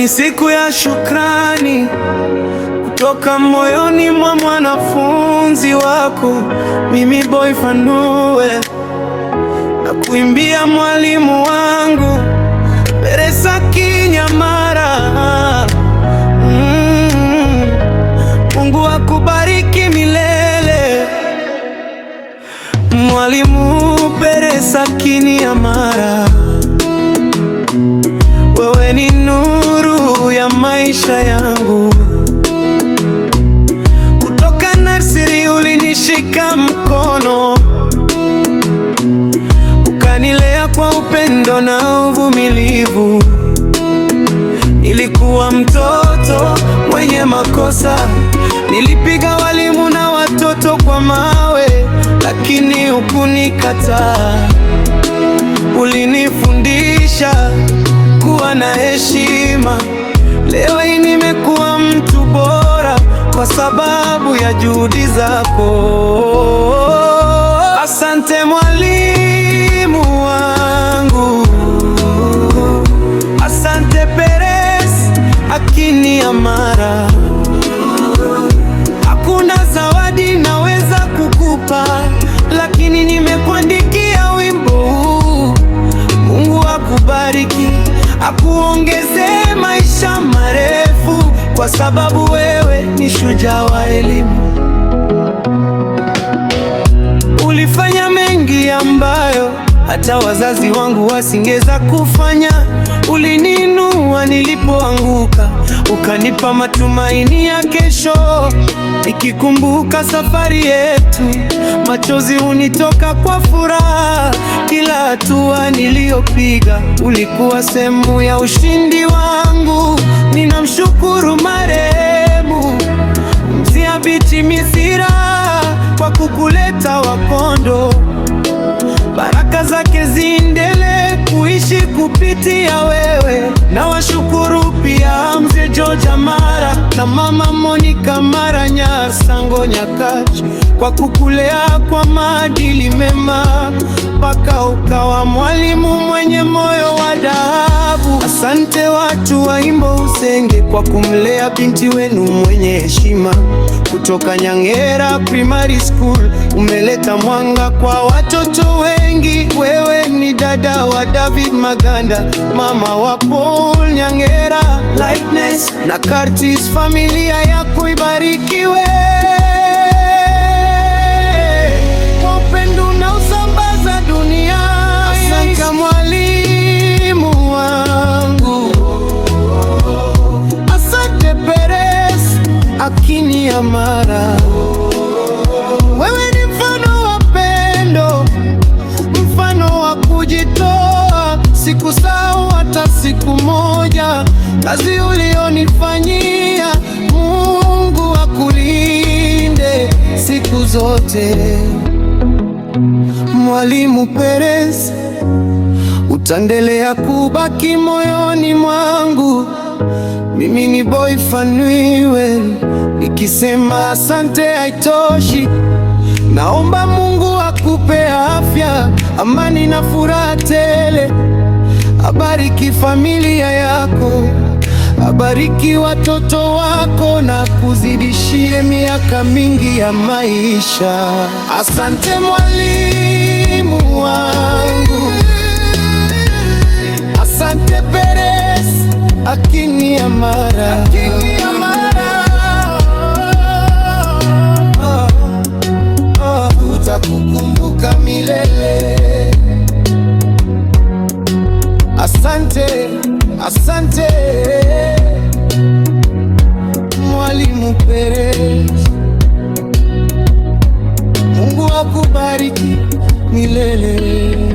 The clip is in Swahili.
ni siku ya shukrani kutoka moyoni mwa mwanafunzi wako, mimi Boy Fanuel, na kuimbia mwalimu wangu Peresa Kinyamara. Mungu akubariki milele, Mwalimu Peresa Kinyamara. Wewe ni nuru ya maisha yangu. Kutoka nursery ulinishika mkono, ukanilea kwa upendo na uvumilivu. Nilikuwa mtoto mwenye makosa, nilipiga walimu na watoto kwa mawe, lakini hukunikataa. Ulinifundisha kuwa na heshima. Leo hii nimekuwa mtu bora kwa sababu ya juhudi zako. Asante mwalimu wangu, asante Peresa Kinyamara. Hakuna zawadi naweza kukupa, lakini nimekuandikia wimbo huu. Mungu akubariki, akuongeze maisha marefu, kwa sababu wewe ni shujaa wa elimu. Ulifanya mengi ambayo hata wazazi wangu wasingeweza kufanya. Uliniinua nilipoanguka, ukanipa matumaini ya kesho. Nikikumbuka safari yetu, machozi hunitoka kwa furaha. Kila hatua niliyopiga ulikuwa sehemu ya ushindi wangu. Ninamshukuru marehemu Mzee Abiti Misira kwa kukuleta Wakondo. Baraka zake ziendelee kuishi kupitia wewe. Na washukuru pia Mzee George Amara na Mama Monica Mara Nyasango Nyakachi kwa kukulea kwa maadili mema, mpaka ukawa mwalimu mwenye moyo wa dhahabu. Asante watu wa Imbo Usenge kwa kumlea binti wenu mwenye heshima. Kutoka Nyang'era Primary School umeleta mwanga kwa watoto wengi. Wewe ni dada wa David Maganda, mama wa Paul Nyang'era Lightness na Curtis. Familia yako ibarikiwe kwa upendo na usambaza dunia. Asante mwalimu wangu, asante Peresa Kinyamara. Wewe ni mfano wa pendo, mfano wa kujitoa. Sikusahau hata siku moja kazi ulionifanyia. Mungu akulinde siku zote. Mwalimu Peresa, utaendelea kubaki moyoni mwangu. Mimi ni Boy Fanuel, nikisema asante haitoshi. Naomba Mungu akupe afya, amani na furaha tele. Abariki familia yako, abariki watoto wako, na kuzidishie miaka mingi ya maisha. Asante mwalimu wangu, asante Peresa Kinyamara. Tutakukumbuka milele. Asante, asante mwalimu Peresa. Mungu akubariki milele.